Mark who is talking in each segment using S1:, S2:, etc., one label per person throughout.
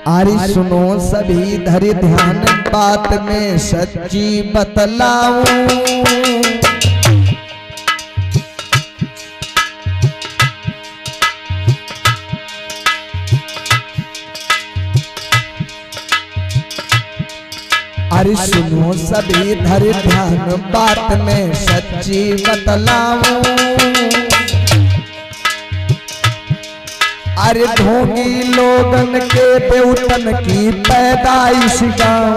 S1: अरे सुनो सभी धरि ध्यान बात में सच्ची बतलाऊं। अरे सुनो सभी धरि ध्यान बात में सच्ची बतलाऊं। अरे ढोंगी लोगन के देवतन की पैदाइश गाऊं।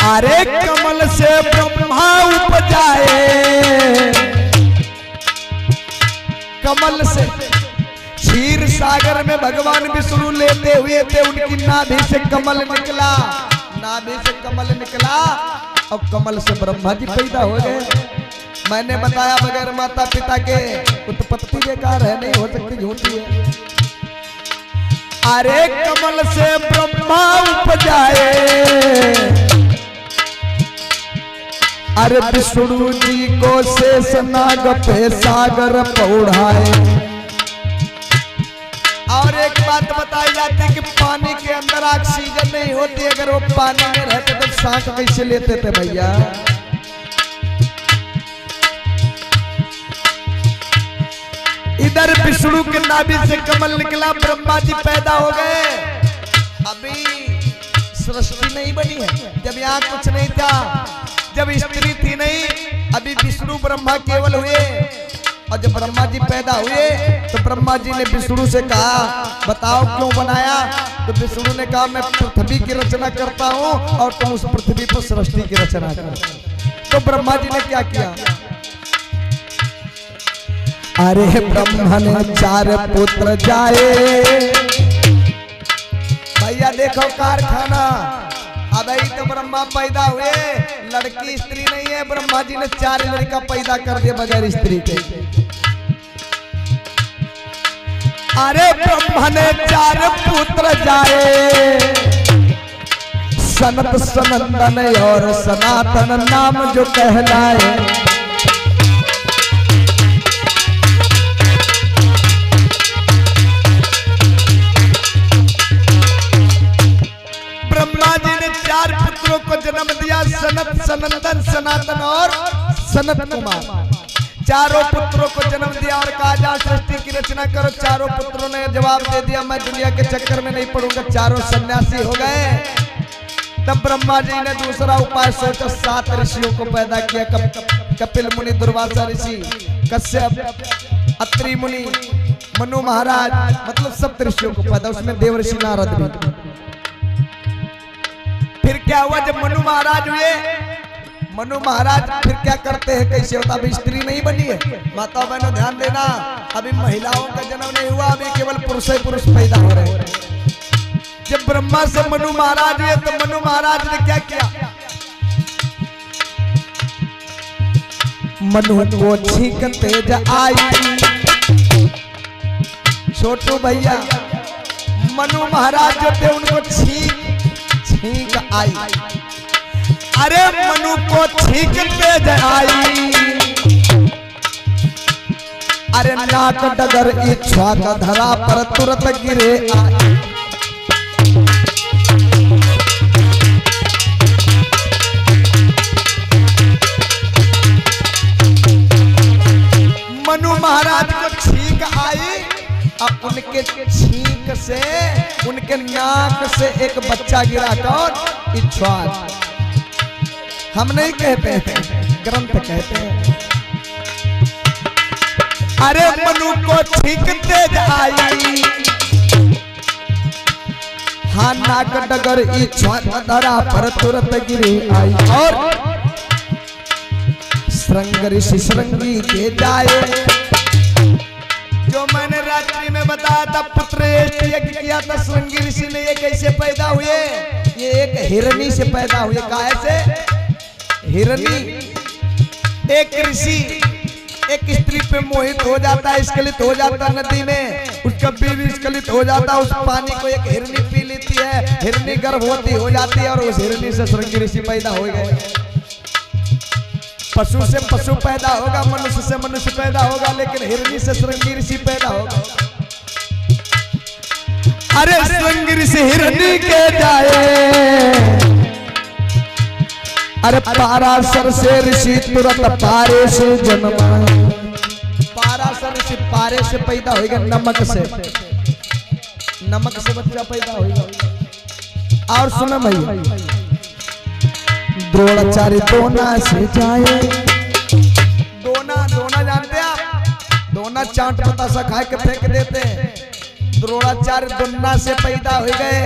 S1: अरे कमल से ब्रह्मा उपजाए, कमल से क्षीर सागर में भगवान विष्णु लेते हुए थे, उनकी नाभि से कमल निकला, नाभि से कमल निकला और कमल से ब्रह्मा जी पैदा हो गए। मैंने बताया बगैर माता पिता के उत्पत्ति बेकार है, नहीं हो सकती, झूठी है। अरे कमल से ब्रह्मा उपजाए, अरे विष्णु जी को शेष नाग पे सागर पौढ़ाए। और एक बात बताई जाती है कि पानी के अंदर ऑक्सीजन नहीं होती, अगर वो पानी में रहते तो सांस कैसे लेते थे भैया। इधर विष्णु के नाभि से कमल निकला, ब्रह्मा जी पैदा हो गए। अभी सृष्टि नहीं बनी है, जब यहाँ कुछ नहीं था, जब स्त्री थी नहीं, अभी विष्णु ब्रह्मा केवल हुए। और जब ब्रह्मा जी पैदा हुए तो ब्रह्मा जी ने विष्णु से कहा बताओ क्यों बनाया। तो विष्णु ने कहा मैं पृथ्वी की रचना करता हूँ और तुम उस पृथ्वी पर सृष्टि की रचना कर। तो ब्रह्मा जी ने क्या किया, अरे ब्रह्मा ने 4 पुत्र जाए। भैया देखो कारखाना, अब ही तो ब्रह्मा पैदा हुए, लड़की स्त्री नहीं है, ब्रह्मा जी ने 4 लड़का पैदा कर दिया बगैर स्त्री के। अरे ब्रह्मा ने 4 पुत्र जाए, सनत सनंदन और सनातन नाम जो कहलाए। ब्रह्मा जी ने 4 पुत्रों को जन्म दिया, सनत सनंदन सनातन और सनत कुमार। चारों पुत्रों को जन्म दिया और कहा जा सृष्टि की रचना करो। चारों पुत्रों ने जवाब दे दिया मैं दुनिया के चक्कर में नहीं पड़ूंगा, चारों सन्यासी हो गए। तब ब्रह्मा जी ने दूसरा उपाय सोचा, 7 ऋषियों को पैदा किया। कपिल मुनि, दुर्वासा ऋषि, कश्यप, अत्रि मुनि, मनु महाराज, मतलब 7 ऋषियों को पैदा, उसमें देव ऋषि नारद भी। फिर क्या हुआ, जब मनु महाराज हुए, मनु महाराज फिर क्या करते हैं, कैसे होता, अभी स्त्री नहीं बनी है। माता बहनों ध्यान देना, अभी महिलाओं का जन्म नहीं हुआ, अभी केवल पुरुष ही पुरुष पैदा हो रहे हैं। जब ब्रह्मा से मनु महाराज हुए तो मनु महाराज ने क्या किया, मनु को छींक तेज आई। छोटू भैया मनु महाराज जो थे उनको छींक आई। अरे मनु को छींक तेज आई, अरे नाक डगर इच्छा का धरा पर तुरंत गिरे आई। मनु महाराज को छींक आई, अब उनके छींक से, उनके नाक से एक बच्चा गिरा, कौन, इच्छा। हम नहीं कहते हैं, ग्रंथ कहते हैं। अरे मनु को छींक तेज आई, हाँ नाक डगर इच्छा धरा पर तुरंत गिरे आई। और श्रृंग ऋषि श्रृंगी के जाए, जो मैंने रात्रि में बताया था, पुत्र यज्ञ किया था श्रृंगी ऋषि ने। ये कैसे पैदा हुए, ये एक हिरणी से पैदा हुए। काहे से, हिरणी, एक ऋषि एक स्त्री पे मोहित हो जाता है, स्खलित हो जाता है नदी में, उसका बीवी स्खलित हो जाता है, उस पानी को एक हिरणी पी लेती है, हिरणी गर्भवती हो जाती है और उस हिरणी से श्रृंगी ऋषि पैदा हो गए। पशु से पशु पैदा होगा, मनुष्य से मनुष्य पैदा होगा, लेकिन हिरणी से श्रृंगी ऋषि पैदा होगा। अरे श्रृंगी ऋषि हिरणी के जाए, अरे पाराशर से ऋषि तुरंत पारे से जन्माए। पाराशर ऋषि पारे से पैदा होगा, नमक से, नमक से बच्चा पैदा होगा। और सुनो भाई, द्रोणाचार्य दोना से जाए। दोना, दोना जानते आप? दोना चाट बतासा खा के फेंक देते हैं। द्रोणाचार्य दोना से पैदा हो गए।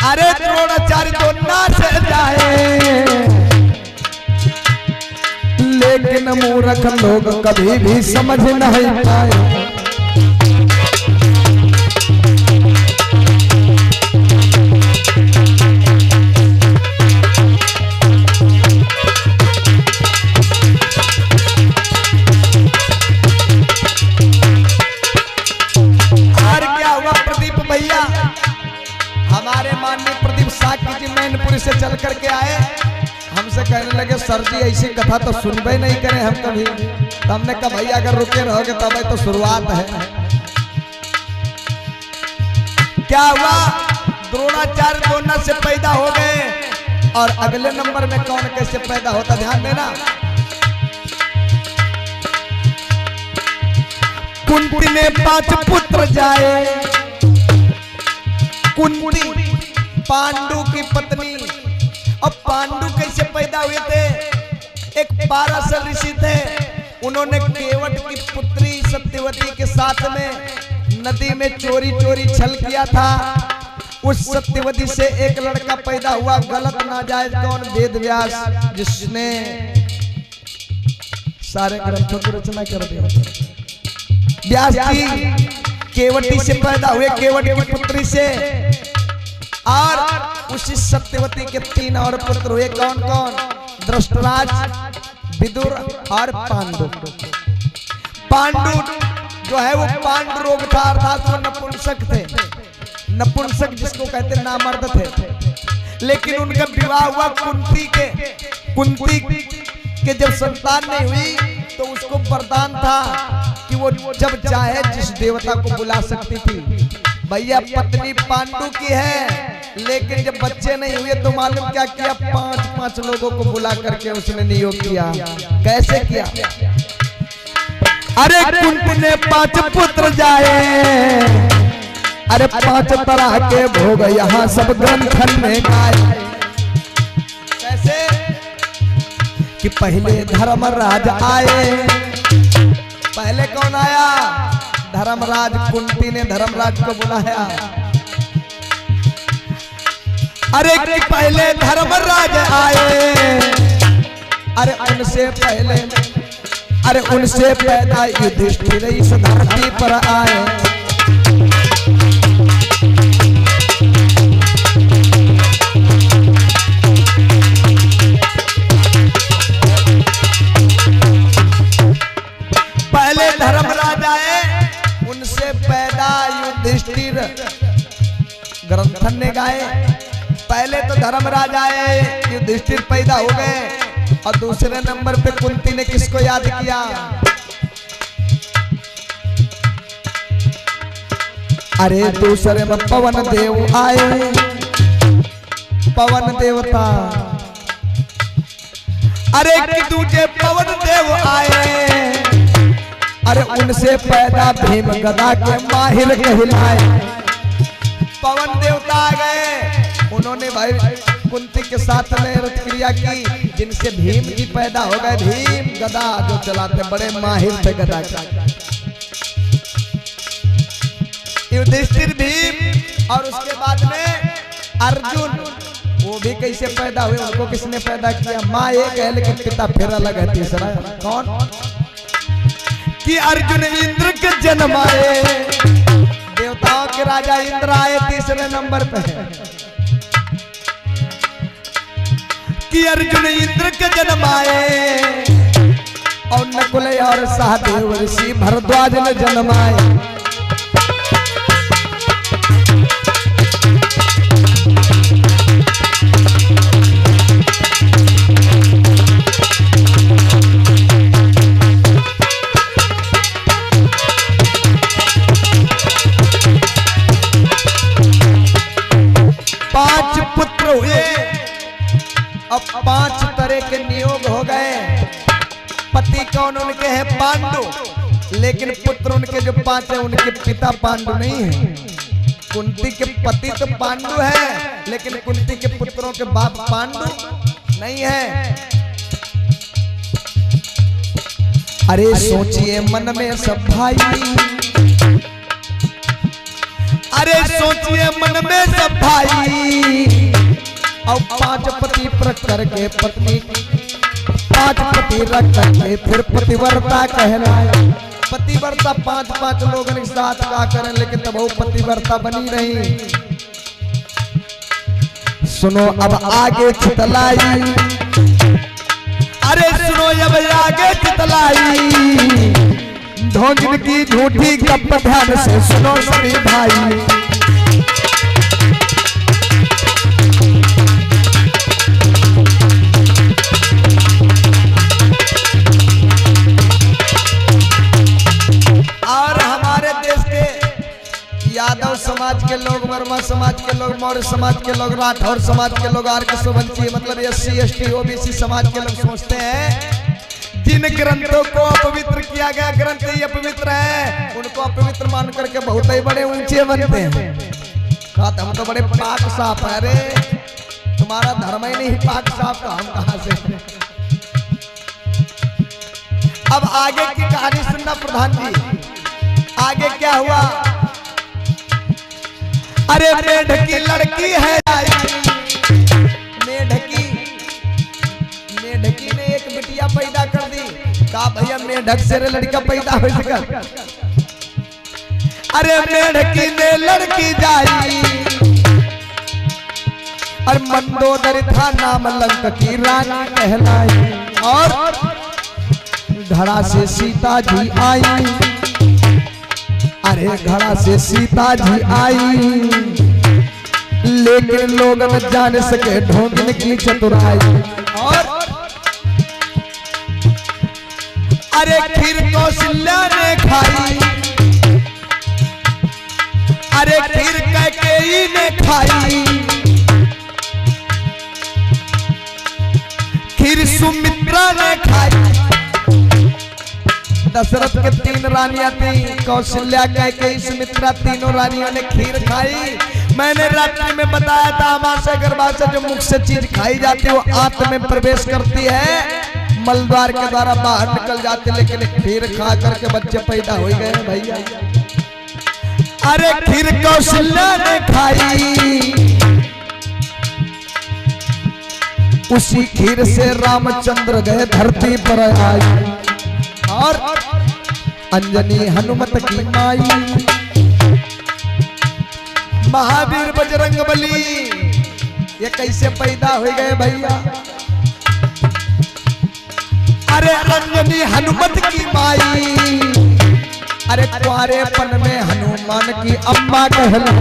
S1: अरे द्रोणाचार्य दोना से जाए, लेकिन मूर्ख लोग कभी भी समझ नहीं पाए। हमारे माननीय प्रदीप साकी जी मैनपुरी से चल करके आए, हमसे कहने लगे सर जी ऐसी कथा तो सुनबे नहीं करें हम कभी। तो हमने कहा भैया अगर रुके रहोगे तब तो शुरुआत है। क्या हुआ? द्रोणाचार्य दोना से पैदा हो गए। और अगले नंबर में कौन कैसे पैदा होता, ध्यान देना। कुंती ने 5 पुत्र जाए। कुंती पांडु की पत्नी। अब पांडु कैसे पैदा हुए थे? एक पाराशर ऋषि थे, उन्होंने केवट की पुत्री सत्यवती के साथ में नदी में चोरी चोरी छल किया था। उस सत्यवती से एक लड़का पैदा हुआ, गलत नाजायज कौन? वेद व्यास, जिसने सारे ग्रंथों की रचना कर दी। व्यास जी केवटी से पैदा हुए, केवट की पुत्री से। और उसी सत्यवती के 3 और पुत्र हुए। कौन कौन? धृतराज, विदुर और पांडु। पांडु जो है वो पांडु रोग था, अर्थात वो नपुंसक थे। नपुंसक जिसको कहते नामर्द थे। लेकिन उनका विवाह हुआ कुंती के। कुंती के जब संतान नहीं हुई तो उसको वरदान था कि वो जब चाहे जिस देवता को बुला सकती थी। भैया पत्नी पांडु की है, लेकिन जब बच्चे नहीं हुए तो मालूम क्या किया? 5-5 लोगों को बुला करके उसने नियोग किया। कैसे किया? अरे कुंती ने 5 पुत्र जाए। अरे 5 तरह के भोग यहाँ सब ग्रंथन में गाए। कैसे? कि पहले धर्मराज आए। पहले कौन आया? धर्मराज। कुंती ने धर्मराज को बुलाया। अरे कि पहले धर्मराज आए। अरे उनसे पहले, अरे उनसे पैदा युधिष्ठिर इस धरती पर आए। पहले धर्मराज आए, उनसे पैदा युधिष्ठिर, ग्रंथन ने गाए। पहले तो धर्मराज आए, युधिष्ठिर पैदा हो गए। और दूसरे नंबर पे कुंती ने किसको याद किया? अरे दूसरे में पवन देव आए। पवन देवता। अरे कि दूजे पवन देव आए। अरे उनसे पैदा भीम गदा के माहिर कहलाए। पवन देवता आ गए, उन्होंने भाई कुंती के साथ में रथ क्रिया की, जिनसे भीम जी पैदा हो गए। भीम गदा जो चलाते, बड़े माहिर थे गदा के। युधिष्ठिर, भीम, और उसके बाद में अर्जुन, वो भी कैसे पैदा हुए? उनको किसने पैदा किया? माँ एक है लेकिन पिता फिर अलग है। तीसरा कौन? कि अर्जुन इंद्र के जन्म आए। देवताओं के राजा इंद्र आए तीसरे नंबर पे। कि अर्जुन इंद्र के जन्म आए। और नकुल और सहदेव ऋषि भरद्वाज ने जन्म आए। 5 तरह के नियोग हो गए। पति कौन उनके हैं? पांडु। लेकिन पुत्र उनके जो 5 है उनके पिता पांडु नहीं है। कुंती के पति तो पांडु है, लेकिन कुंती के पुत्रों के बाप पांडु नहीं है। अरे सोचिए मन में सब भाई, अरे सोचिए मन में सब भाई, और 5 पति प्रक करके पत्नी, 5 पति रख करके फिर पतिव्रता कहलाए। पतिव्रता 5 लोगों के साथ का करें, लेकिन तब वो पतिव्रता बनी रही। सुनो अब आगे चितलाई, अरे सुनो अब आगे चितलाई, ढोंगिन की झूठी गप ध्यान से सुनो सभी भाई। यादव समाज के लोग, वर्मा समाज के लोग, मौर्य समाज के लोग, राठौर समाज के लोग, आर्य सोबंसी मतलब SC ST OBC समाज के लोग सोचते हैं जिन ग्रंथों को अपवित्र किया गया, ग्रंथ ही अपवित्र है, उनको अपवित्र मान करके बहुत ही बड़े ऊंचे बनते हैं। कहते हम तो बड़े पाक साफ है। अरे तुम्हारा धर्म ही नहीं पाक साफ, तो हम कहां से? अब आगे की कहानी सुनना प्रधान जी। आगे क्या हुआ? अरे मेढकी लड़की है आई, मेढकी ने एक बिटिया पैदा कर दी। कहा भैया मेढक से लड़का पैदा हो सका? अरे मेढकी ने लड़की जाई, और मंदोदरी था नाम लंक की रानी कहलाई, और घड़ा से सीता जी आई। अरे घड़ा से सीता जी आई, लेकिन लोग न जान सके ढोंगिन की चतुराई। और अरे खीर कौशल्या ने खाई, अरे खीर कैकेयी ने खाई, खीर सुमित्रा ने खाई। दशरथ के 3 रानियां थी, कौशल्या, कैकेयी, सुमित्रा, तीनों रानियों ने खीर खाई। मैंने रात्रि में बताया था आमाशय गर्भाशय जो मुख से चीज खाई जाती है वो आंत में प्रवेश करती है, मलद्वार के द्वारा बाहर निकल जाती, लेकिन खीर खा करके बच्चे पैदा हो गए भैया। अरे खीर कौशल्या ने खाई, उसी खीर से रामचंद्र गए धरती पर आई, और अंजनी हनुमत की माई, महावीर बजरंगबली ये कैसे पैदा हो गए भैया? अरे अंजनी हनुमत की माई, अरे कुंवारेपन में हनुमान की अम्मा कहला।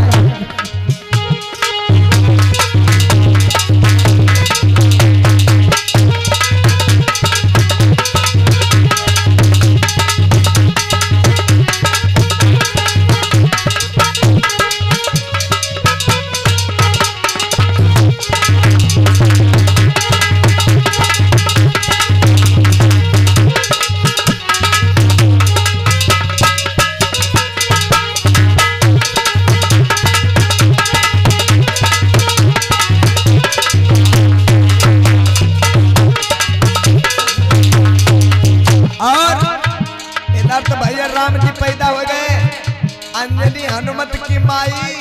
S1: अंजनी हनुमत की माई,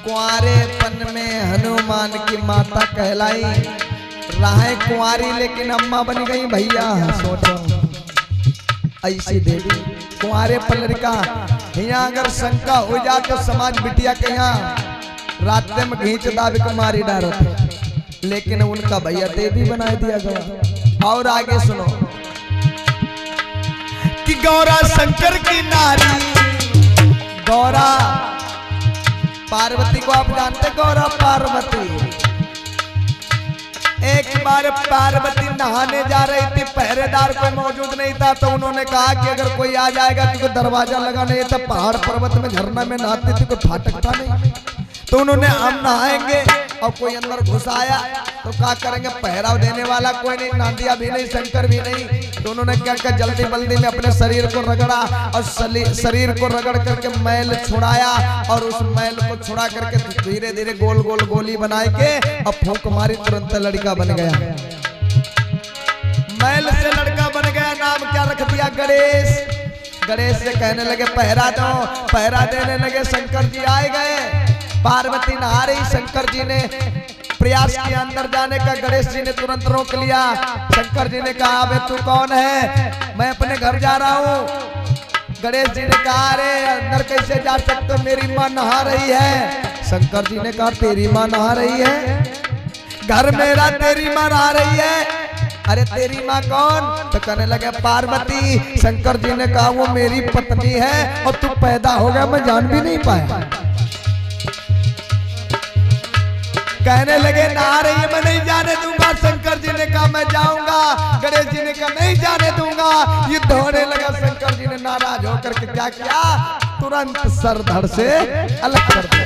S1: कुंवारेपन में हनुमान की माता कहलाई। राहे कुंवारी लेकिन अम्मा बन गई भैया। सोचो ऐसी देवी कुंवारे लड़का यहाँ अगर शंका हो जाए तो समाज बिटिया के यहाँ रास्ते में घींच दाब के मारी डालते, लेकिन उनका भैया देवी बना दिया गया। और आगे सुनो कि गौरा शंकर की नारी, गौरा पार्वती को आप जानते, गौरा पार्वती। एक बार पार्वती नहाने जा रही थी, पहरेदार कोई मौजूद नहीं था, तो उन्होंने कहा कि अगर कोई आ जाएगा तो दरवाजा लगा नहीं था। पहाड़ पर्वत में झरना में नहाती थी, कोई फाटक था नहीं, तो उन्होंने हम नहाएंगे और कोई अंदर घुस आया तो क्या करेंगे, पहराव देने वाला कोई नहीं, नांदिया भी नहीं, शंकर भी नहीं, तो उन्होंने क्या किया, जल्दी बल्दी में अपने शरीर को रगड़ा और शरीर को रगड़ करके मैल छुड़ाया और उस मैल को छुड़ा करके धीरे धीरे गोल गोल गोली बना के और फूंक मारी, तुरंत लड़का बन गया। मैल से लड़का बन गया, नाम क्या रख दिया, गणेश। गणेश से कहने लगे पहरा दो, पहरा देने लगे। शंकर जी आए गए, पार्वती नहा रही, शंकर जी ने प्रयास किया अंदर जाने का, गणेश जी ने तुरंत रोक लिया। शंकर जी ने कहा अबे तू कौन है, मैं अपने घर जा रहा हूँ। गणेश जी ने कहा अरे अंदर कैसे जा सकते हो, मेरी माँ नहा रही है। शंकर जी ने कहा तेरी माँ नहा रही है, घर मेरा, तेरी माँ नहा रही है। अरे तेरी माँ कौन, तो कहने लगे पार्वती। शंकर जी ने कहा वो मेरी पत्नी है और तू पैदा हो गया, मैं जान भी नहीं पाया। कहने लगे नहा रही है, मैं नहीं जाने दूंगा। शंकर जी ने कहा मैं जाऊंगा। गणेश जी ने कहा नहीं जाने दूंगा। युद्ध होने लगा। शंकर जी ने नाराज होकर के क्या किया, तुरंत सर धड़ से अलग कर दिया।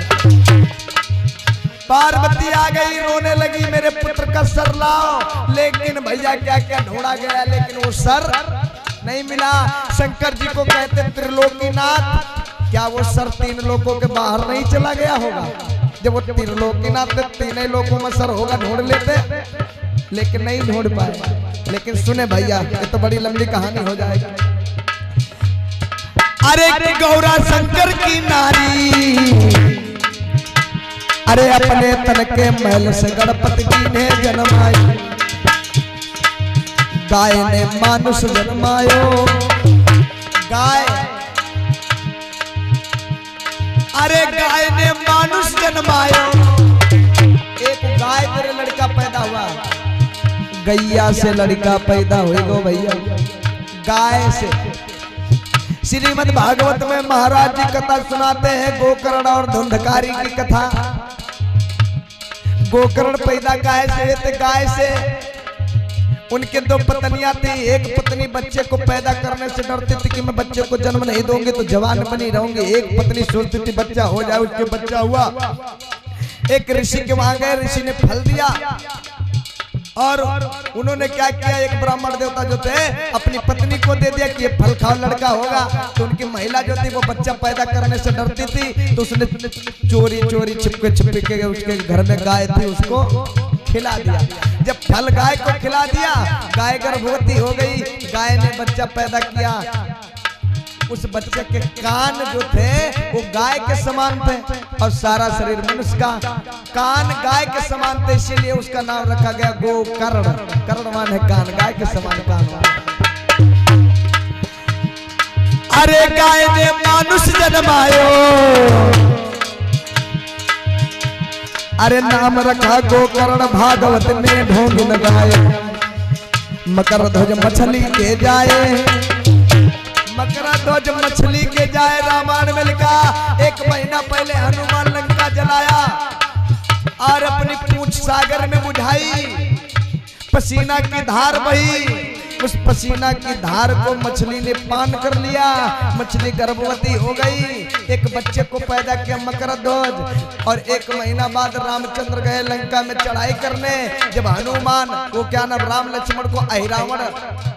S1: पार्वती आ गई, रोने लगी मेरे पुत्र का सर लाओ। लेकिन भैया क्या क्या ढूंढा गया, लेकिन वो सर नहीं मिला। शंकर जी को कहते त्रिलोकीनाथ, क्या वो सर तीन लोकों के बाहर नहीं चला गया होगा? जब वो त्रिलोकीनाथ तीन लोकों में सर होगा ढूंढ लेते, लेकिन नहीं ढूंढ पाए। लेकिन सुने भैया, ये तो बड़ी लंबी कहानी हो जाएगी। अरे गौरा शंकर की नारी, अरे अपने तन के महल से गणपति जी ने जन्माई, गाय ने मानुष जन्मायो। गाय, अरे गाय ने मानुष जन्मायो। एक गाय तेरे लड़का पैदा हुआ, गैया से लड़का पैदा होएगा भैया, गाय से। श्रीमद् भागवत में महाराज जी कथा सुनाते हैं, गोकर्ण और धुंधकारी की कथा। गोकर्ण पैदा गाय से हुए थे, गाय से। उनके दो पत्नियां थी, एक पत्नी बच्चे को पैदा करने से डरती थी कि मैं बच्चे को जन्म नहीं दूंगी तो जवान बनी रहूंगी। एक पत्नी सोचती थी बच्चा हो जाए, उसके बच्चा हुआ। एक ऋषि के वहां गए, ऋषि ने फल दिया और उन्होंने क्या किया, एक ब्राह्मण देवता जो थे अपनी पत्नी को दे दिया कि ये फल खाओ लड़का होगा। तो उनकी महिला जो थी वो बच्चा पैदा करने से डरती थी, तो उसने चोरी चोरी छिपके के उसके घर में गाय थी उसको खिला दिया। जब फल गाय को खिला दिया, गाय गर्भवती हो गई, गाय ने बच्चा पैदा किया। उस बच्चे के कान जो थे वो गाय के समान थे और सारा शरीर मनुष्य का। कान गाय के समान थे, इसीलिए उसका नाम रखा गया गोकर्ण। कर्ण माने कान, गाय के समान कान। अरे गाय ने मानुष जन्मायो, अरे नाम रखा गोकर्ण, भागवत में ढोंग लगाए। मकर ध्वज मछली के जाए, मकर ध्वज मछली के जाए। रामायण में लिखा, एक महीना पहले हनुमान लंका जलाया और अपनी पूंछ सागर में बुझाई, पसीना की धार बही। उस पसीना की धार को मछली ने पान कर लिया, मछली गर्भवती हो गई, एक बच्चे को पैदा किया मकर ध्वज। और एक महीना बाद रामचंद्र गए लंका में चढ़ाई करने। जब हनुमान वो क्या नाम राम लक्ष्मण को अहिरावण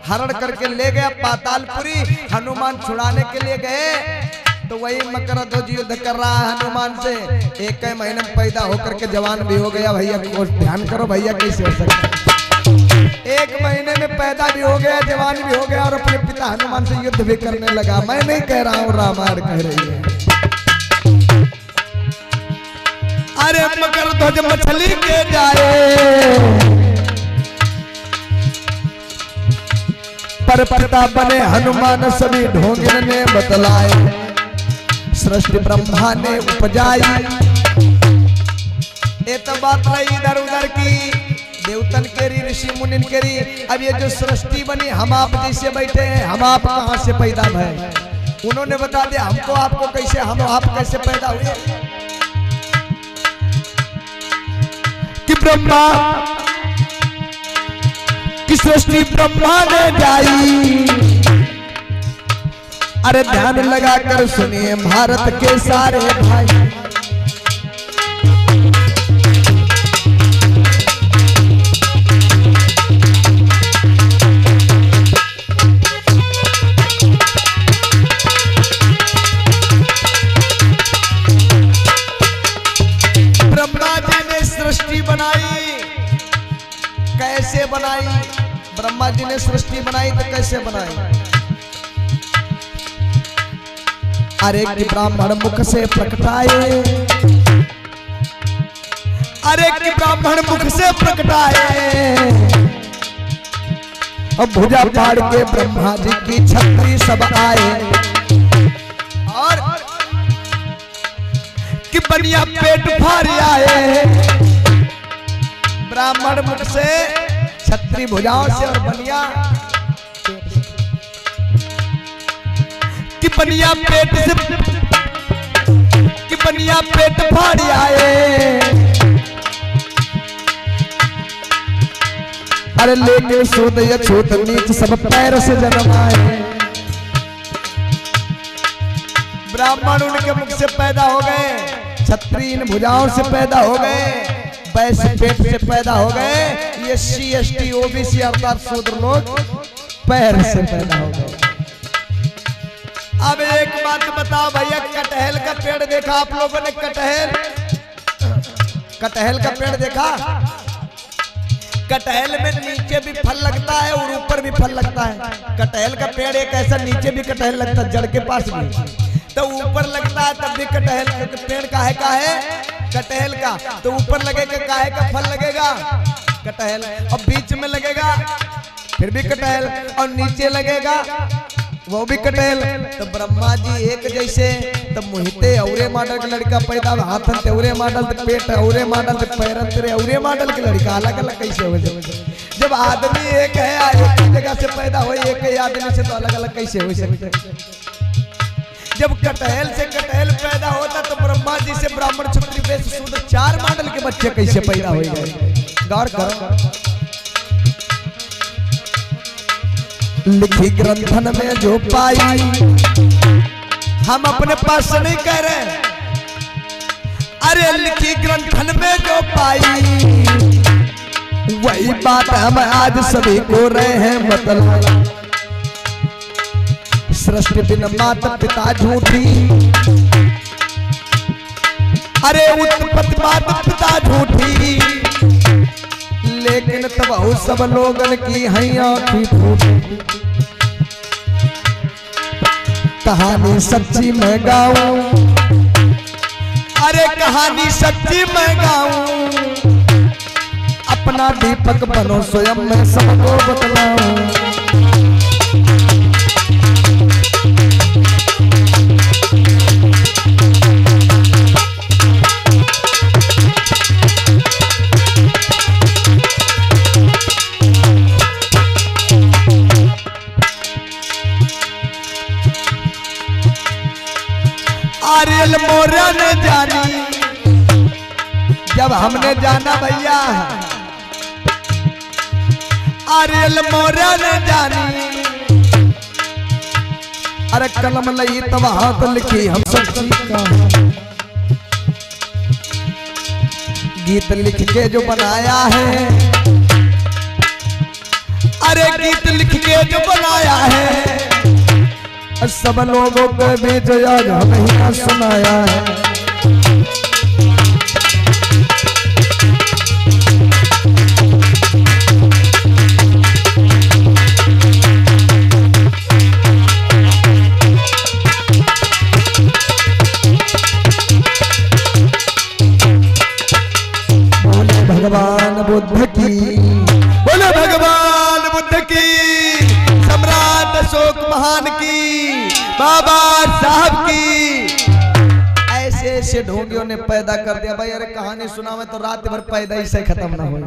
S1: हरण करके ले गया पातालपुरी, हनुमान छुड़ाने के लिए गए तो वही मकर ध्वज युद्ध कर रहा है हनुमान से। एक महीने में पैदा होकर के जवान भी हो गया। भैया ध्यान करो भैया, कैसे हो सकता है? एक महीने में पैदा भी हो गया, जवान भी हो गया और अपने पिता हनुमान से युद्ध भी करने लगा। मैं नहीं कह रहा हूँ, रामायण कह रही है। अरे मकर ध्वज मछली के जाए, पर पिता बने हनुमान सभी ढोंगिन ने बतलाए। सृष्टि ब्रह्मा ने उपजाई। ये तो बात रही इधर उधर की, देवतन केरी, ऋषि मुनिन केरी। अब ये जो सृष्टि बनी, हम आप जैसे बैठे हैं, हम आप कहां से पैदा भए? उन्होंने बता दिया हमको, आपको कैसे, हम आप कैसे पैदा हुए? कि ब्रह्मा की सृष्टि ब्रह्मा ने जाई। अरे ध्यान लगा कर सुनिए भारत के सारे भाई। ब्रह्मा जी ने सृष्टि बनाई तो कैसे बनाई? अरे कि ब्राह्मण मुख से प्रकटाए, अरे कि ब्राह्मण मुख से प्रकटाए, अब भुजा फाड़ के ब्रह्मा जी की छत्री सब आए, और कि बनिया पेट फाड़ आए। ब्राह्मण मुख से, छत्री भुजाओं से और बनिया कि बनिया पेट से, कि बनिया पेट फाड़ आए। अरे लेके शूद्र अछूत नीच सब पैर से जन्म आए। ब्राह्मण उनके मुख से पैदा हो गए, छत्री इन भुजाओं से पैदा हो गए, वैश्य पेट से पैदा हो गए, ये SC ST OBC अर्थात शूद्र लोग पैर से पैदा हो गए। अब एक बात बताओ भैया, कटहल का पेड़ देखा आप लोगों ने? कटहल, कटहल का पेड़ देखा? कटहल में नीचे भी फल लगता है और ऊपर भी फल लगता है। कटहल का पेड़ एक ऐसा, नीचे भी कटहल लगता है, जड़ के पास भी, तो ऊपर लगता है तब भी कटहल पेड़ काहे का है? कटहल का। तो ऊपर लगेगा काहे का फल लगेगा? कटहल। और बीच में लगेगा फिर भी कटहल, और नीचे लगेगा वो भी कटहल। तो ब्रह्मा जी एक जैसे, तब मुहिते औरे मॉडल का लड़का पैदा, हाथन तेरे मॉडल तक, पेट औरे मॉडल तक, पैरन तेरे औरे मॉडल के लड़का, अलग अलग कैसे हो जाए? जब आदमी एक है, एक जगह से पैदा हो, एक ही आदमी से, तो अलग अलग कैसे हो सकते? जब कटहल से कटहल पैदा होता तो ब्रह्मा जी से ब्राह्मण क्षत्रिय वैश्य शूद्र 4 मॉडल के बच्चे कैसे पैदा हो गए? गौर करो। लिखी ग्रंथन में जो पाई, हम अपने पास से नहीं कह रहे, अरे लिखी ग्रंथन में जो पाई, वही बात हम आज सभी को रहे हैं मतलब। सृष्टि बिन माता पिता झूठी, अरे उत्पत्ति माता पिता झूठी, लेकिन तब सब लोगन की हैया की फूटी। कहानी सच्ची मैं गाऊं, अरे कहानी सच्ची मैं गाऊं, अपना दीपक बनो स्वयं मैं सबको बतलाऊं। आर्यल मोरा ने जानी, जब हमने जाना भैया, आर्यल मोरा ने जानी, अरे कलम लई तब हाथ लिखी हम सच्ची का। गीत लिख के जो बनाया है, अरे गीत लिख के जो बनाया है, सब लोगों के बीच आज हमें सुनाया है। बोले भगवान बुद्ध की, बोले भगवान बुद्ध की, सम्राट अशोक महान की, बाबा साहब की। ऐसे ऐसे ढोंगियों ने पैदा कर दिया भाई। अरे कहानी सुना में तो रात भर पैदा ही से खत्म ना हो।